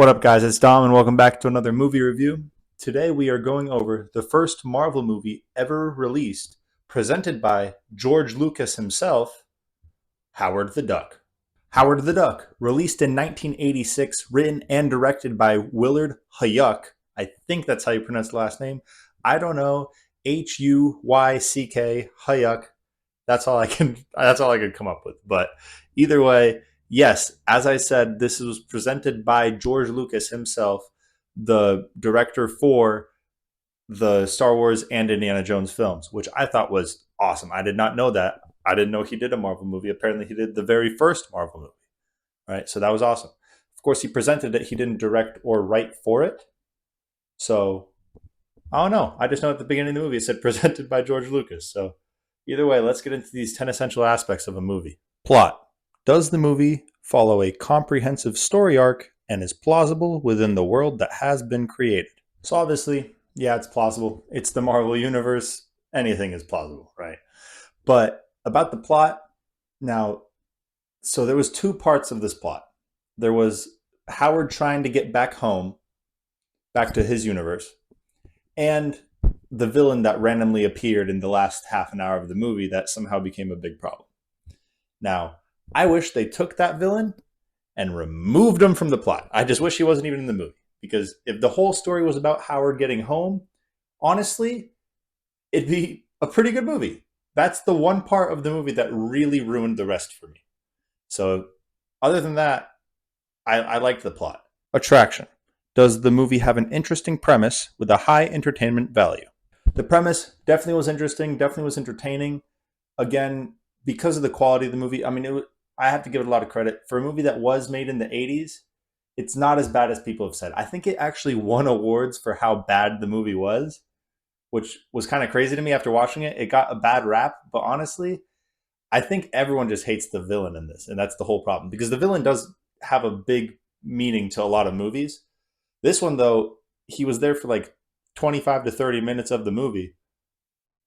What up, guys? It's Dom, and welcome back to another movie review. Today, we are going over the first Marvel movie ever released, presented by George Lucas himself, Howard the Duck. Howard the Duck, released in 1986, written and directed by Willard Huyck. I think that's how you pronounce the last name. I don't know. Huyck, Huyck. That's all I can. That's all I could come up with. But either way, yes, as I said, this was presented by George Lucas himself, the director for the Star Wars and Indiana Jones films, which I thought was awesome. I did not know that. I didn't know he did a Marvel movie. Apparently, he did the very first Marvel movie. Right, so that was awesome. Of course, he presented it. He didn't direct or write for it. So I don't know. I just know at the beginning of the movie it said presented by George Lucas. So either way, let's get into these 10 essential aspects of a movie. Plot. Does the movie follow a comprehensive story arc and is plausible within the world that has been created? So obviously, yeah, it's plausible. It's the Marvel Universe. Anything is plausible, right? But about the plot, now, so there was two parts of this plot. There was Howard trying to get back home, back to his universe, and the villain that randomly appeared in the last half an hour of the movie that somehow became a big problem. Now, I wish they took that villain and removed him from the plot. I just wish he wasn't even in the movie. Because if the whole story was about Howard getting home, honestly, it'd be a pretty good movie. That's the one part of the movie that really ruined the rest for me. So, other than that, I liked the plot. Attraction. Does the movie have an interesting premise with a high entertainment value? The premise definitely was interesting, definitely was entertaining. Again, because of the quality of the movie, I mean, I have to give it a lot of credit. For a movie that was made in the 80s, it's not as bad as people have said. I think it actually won awards for how bad the movie was, which was kind of crazy to me after watching it. It got a bad rap, but honestly, I think everyone just hates the villain in this, and that's the whole problem. Because the villain does have a big meaning to a lot of movies. This one, though, he was there for like 25 to 30 minutes of the movie,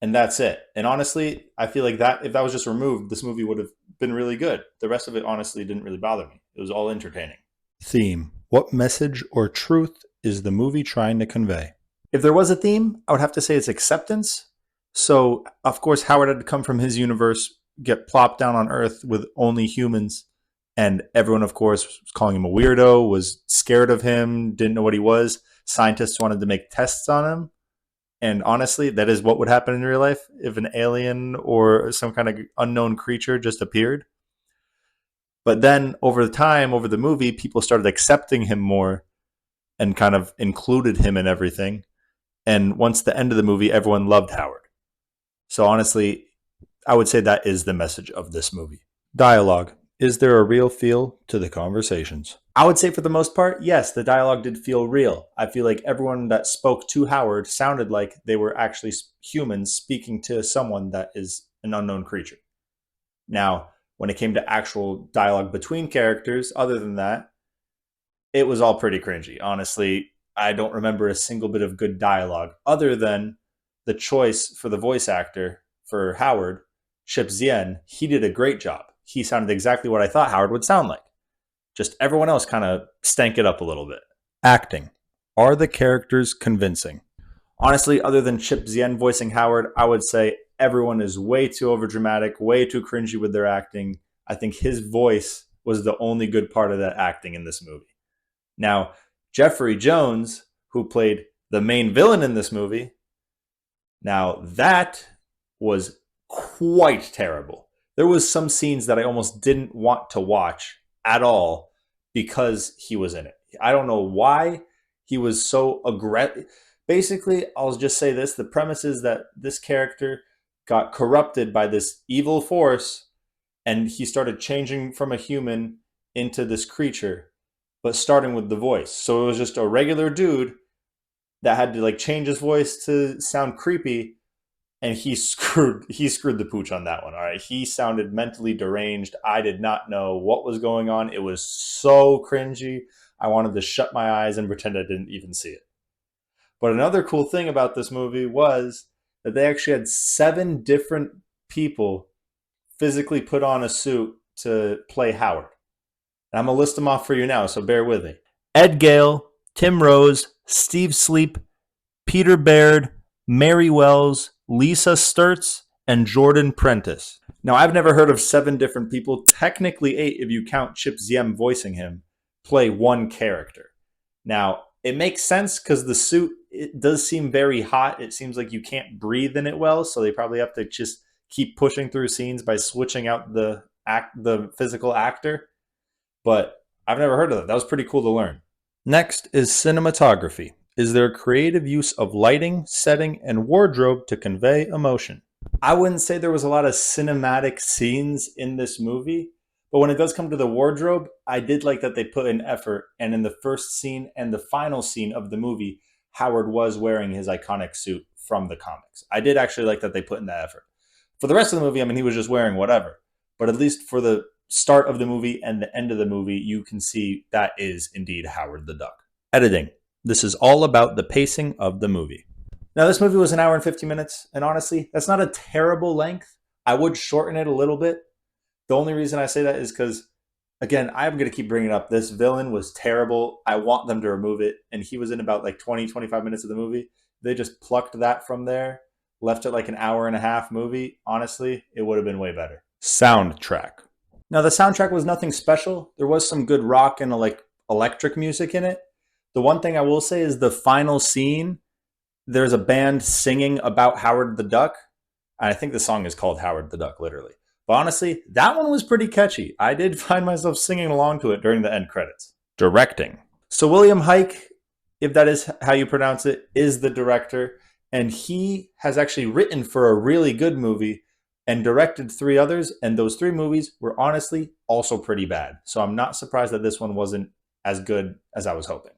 and that's it. And honestly, I feel like that if that was just removed, this movie would have been really good. The rest of it honestly didn't really bother me. It was all entertaining. Theme. What message or truth is the movie trying to convey? If there was a theme, I would have to say it's acceptance. So, of course, Howard had to come from his universe, get plopped down on Earth with only humans, and everyone, of course, was calling him a weirdo, was scared of him, didn't know what he was. Scientists wanted to make tests on him. And honestly, that is what would happen in real life if an alien or some kind of unknown creature just appeared. But then over the time, over the movie, people started accepting him more and kind of included him in everything. And once the end of the movie, everyone loved Howard. So honestly, I would say that is the message of this movie. Dialogue. Is there a real feel to the conversations? I would say for the most part, yes, the dialogue did feel real. I feel like everyone that spoke to Howard sounded like they were actually humans speaking to someone that is an unknown creature. Now, when it came to actual dialogue between characters, other than that, it was all pretty cringy. Honestly, I don't remember a single bit of good dialogue other than the choice for the voice actor for Howard, Chip Zien. He did a great job. He sounded exactly what I thought Howard would sound like. Just everyone else kind of stank it up a little bit. Acting. Are the characters convincing? Honestly, other than Chip Zien voicing Howard, I would say everyone is way too overdramatic, way too cringy with their acting. I think his voice was the only good part of that acting in this movie. Now, Jeffrey Jones, who played the main villain in this movie, now that was quite terrible. There was some scenes that I almost didn't want to watch at all because he was in it. I don't know why he was so aggressive. Basically, I'll just say this. The premise is that this character got corrupted by this evil force and he started changing from a human into this creature, but starting with the voice. So it was just a regular dude that had to like change his voice to sound creepy, and he screwed the pooch on that one. All right, he sounded mentally deranged. I did not know what was going on. It was so cringy. I wanted to shut my eyes and pretend I didn't even see it. But another cool thing about this movie was that they actually had 7 different people physically put on a suit to play Howard. And I'm going to list them off for you now, so bear with me. Ed Gale, Tim Rose, Steve Sleep, Peter Baird, Mary Wells, Lisa Sturtz, and Jordan Prentice. Now, I've never heard of 7 different people, technically 8 if you count Chip Ziem voicing him, play one character. Now, it makes sense because the suit, it does seem very hot. It seems like you can't breathe in it well, so they probably have to just keep pushing through scenes by switching out the physical actor. But I've never heard of that. That was pretty cool to learn. Next is cinematography. Is there creative use of lighting, setting, and wardrobe to convey emotion? I wouldn't say there was a lot of cinematic scenes in this movie, but when it does come to the wardrobe, I did like that they put in effort. And in the first scene and the final scene of the movie, Howard was wearing his iconic suit from the comics. I did actually like that they put in that effort. For the rest of the movie, I mean, he was just wearing whatever. But at least for the start of the movie and the end of the movie, you can see that is indeed Howard the Duck. Editing. This is all about the pacing of the movie. Now, this movie was an hour and 50 minutes, and honestly, that's not a terrible length. I would shorten it a little bit. The only reason I say that is because, again, I'm going to keep bringing up this villain was terrible. I want them to remove it, and he was in about like 20, 25 minutes of the movie. They just plucked that from there, left it like an hour and a half movie. Honestly, it would have been way better. Soundtrack. Now, the soundtrack was nothing special. There was some good rock and like electric music in it. The one thing I will say is the final scene, there's a band singing about Howard the Duck. I think the song is called Howard the Duck, literally. But honestly, that one was pretty catchy. I did find myself singing along to it during the end credits. Directing. So William Hike, if that is how you pronounce it, is the director. And he has actually written for a really good movie and directed 3 others. And those 3 movies were honestly also pretty bad. So I'm not surprised that this one wasn't as good as I was hoping.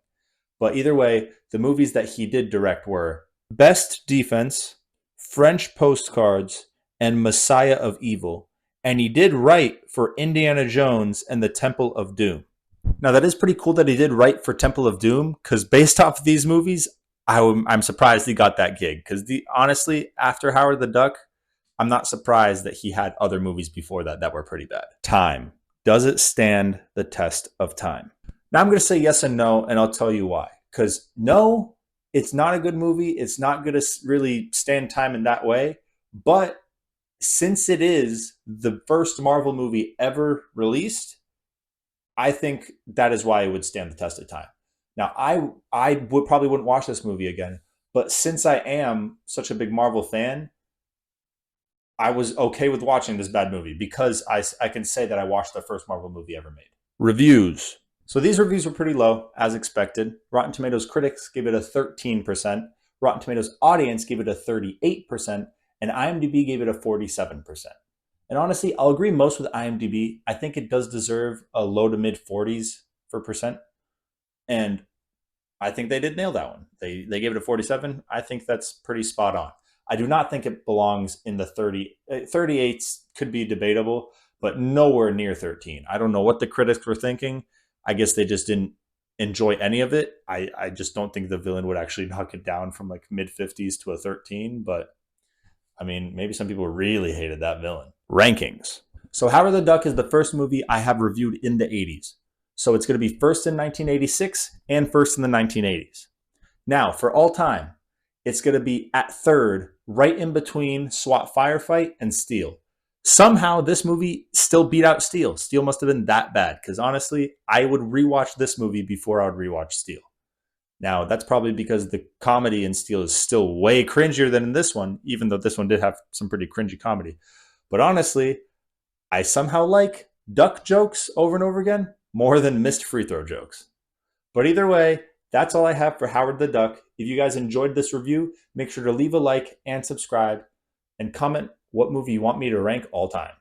But either way, the movies that he did direct were Best Defense, French Postcards, and Messiah of Evil. And he did write for Indiana Jones and the Temple of Doom. Now, that is pretty cool that he did write for Temple of Doom, because based off of these movies, I'm surprised he got that gig. Because honestly, after Howard the Duck, I'm not surprised that he had other movies before that were pretty bad. Time. Does it stand the test of time? Now I'm going to say yes and no, and I'll tell you why. Because no, it's not a good movie. It's not going to really stand time in that way. But since it is the first Marvel movie ever released, I think that is why it would stand the test of time. Now, I would probably wouldn't watch this movie again, but since I am such a big Marvel fan, I was okay with watching this bad movie because I can say that I watched the first Marvel movie ever made. Reviews. So these reviews were pretty low, as expected. Rotten Tomatoes critics gave it a 13%. Rotten Tomatoes audience gave it a 38%. And IMDb gave it a 47%. And honestly, I'll agree most with IMDb. I think it does deserve a low to mid 40s for percent. And I think they did nail that one. They gave it a 47. I think that's pretty spot on. I do not think it belongs in the 30. 38s could be debatable, but nowhere near 13. I don't know what the critics were thinking. I guess they just didn't enjoy any of it. I just don't think the villain would actually knock it down from like mid 50s to a 13. But I mean, maybe some people really hated that villain. Rankings. So Howard the Duck is the first movie I have reviewed in the 80s. So it's going to be first in 1986 and first in the 1980s. Now, for all time, it's going to be at third, right in between SWAT Firefight and Steel. Somehow, this movie still beat out Steel. Steel must have been that bad, because honestly, I would rewatch this movie before I would rewatch Steel. Now, that's probably because the comedy in Steel is still way cringier than in this one, even though this one did have some pretty cringy comedy. But honestly, I somehow like duck jokes over and over again more than missed free throw jokes. But either way, that's all I have for Howard the Duck. If you guys enjoyed this review, make sure to leave a like and subscribe and comment what movie you want me to rank all time.